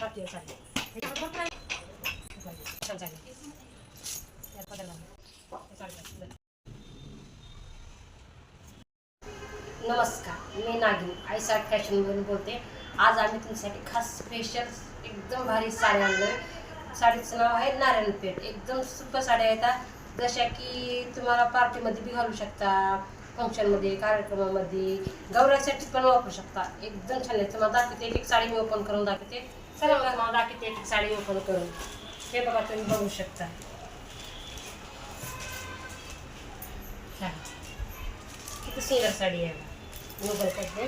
पातळ साडी छान साडी नमस्कार, मी नागिन आयसा फॅशनमधून बोलते. आज आम्ही तुमच्यासाठी खास स्पेशल एकदम भारी साडी आणलोय. साडीचं नाव आहे नारायणपेठ. एकदम सुपर साड्या आहेत, जशा की तुम्हाला पार्टीमध्ये बी घालू शकता, फंक्शनमध्ये, कार्यक्रमामध्ये, गौराईसाठी पण वापरू शकता. एकदम छान आहे. तुम्हाला दाखवते एक साडी मी ओपन करून दाखवते. चला मला दाखवते एक साडी ओपन करून. हे बघा, तुम्ही बघू शकता. किती सुंदर साडी आहे. मोबाईल करते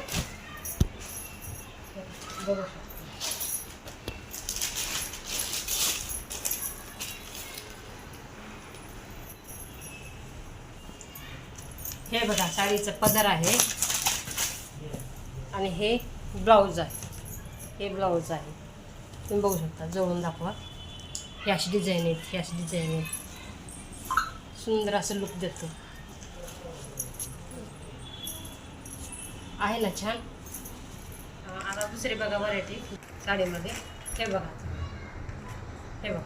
बघू शकता. हे बघा, साडीचं पदर आहे आणि हे ब्लाऊज आहे. हे ब्लाऊज आहे, तुम्ही बघू शकता. जवळून दाखवा. ही अशी डिझाईन आहेत, ही अशी डिझाईन आहेत. सुंदर असं लुक देतो. आहे ना छान. आता दुसरी बघा व्हरायटी साडीमध्ये. हे बघा, हे बघा.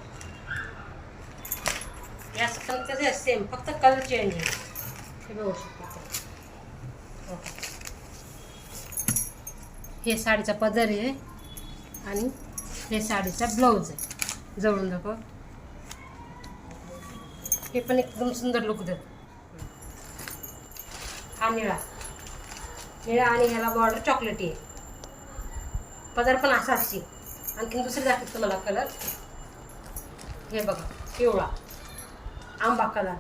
याच पण कसं आहे, सेम, फक्त कलर चेंज आहे. हे बघू शकतो. हे साडीचा पदर आहे आणि हे साडीचा ब्लाऊज आहे. जवळून दाखव. हे पण एकदम सुंदर लुक देतो. हा निळा निळा आणि ह्याला बॉर्डर चॉकलेटी आहे. पदर पण असा असते. आणखीन दुसरे दाखवतो तुम्हाला कलर. हे बघा, पिवळा आंबा कलर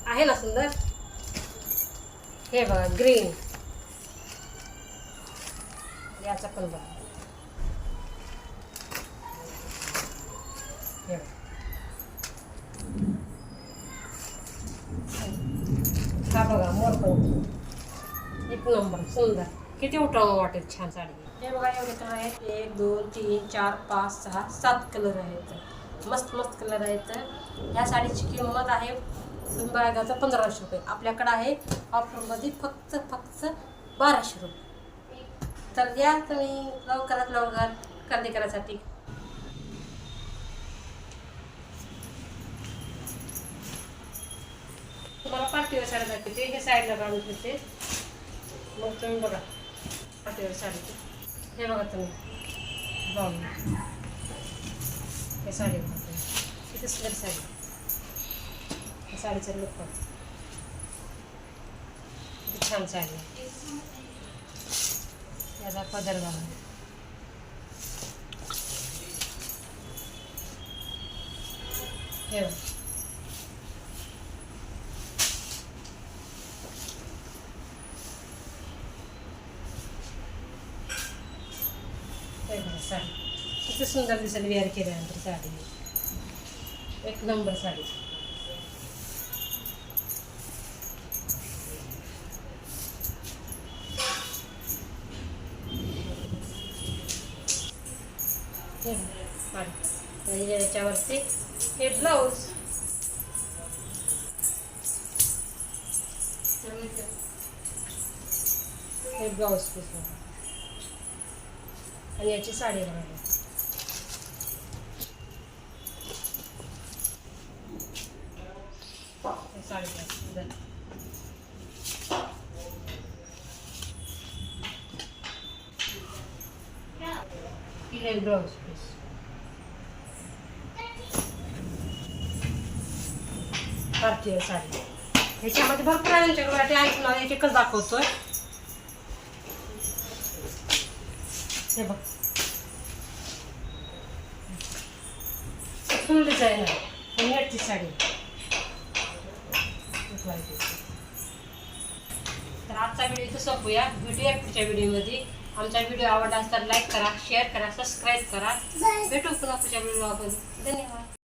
आहे ना सुंदर. हे बघा, ग्रीन. याचा पण बघा. हे हा बघा, मोरपंखी. एक नंबर सुंदर. किती उठावं वाटेल छान साडी. हे बघा, एवढे कलर आहेत. 1 2 3 4 5 6 7 कलर आहेत. मस्त मस्त कलर आहेत. ह्या साडीची किंमत आहे बघायचं 1500 रुपये. आपल्याकडं आहे ऑफरमध्ये फक्त 1200 रुपये. तर या तुम्ही लवकरात लवकर खरेदी करायसाठी. तुम्हाला पार्टीवर साडी दाखवते. हे साईडला काढून घेते. मग तुम्ही बघा पार्टीवर साडी. हे बघा तुम्ही बघा, हे साडी बघा. किती सुंदर साडी. हे साडीचं लुक पण किती छान साडी. याचा पदर बघा. हे बघा, साडी किती सुंदर दिसेल वेअर केल्यानंतर. साडी एक नंबर साडी. साडी याच्यावरती हे ब्लाऊज. हे ब्लाऊज पीस आणि याची साडी बघा. साडी हे ब्लाऊज पीस. पार्टीवर साडी. ह्याच्यामध्ये भरपूर आहे आमच्याकडे. आणि तुम्हाला एक एकच दाखवतोय. हे बघ, फुल डिझाईन आहे. नेटची साडी. तर आजचा व्हिडिओ इथं संपूया. भेटूया पुढच्या व्हिडिओमध्ये. आमचा व्हिडिओ आवडला तर लाईक करा, शेअर करा, सबस्क्राईब करा. भेटू पुन्हा पुढच्या व्हिडिओमध्ये. धन्यवाद.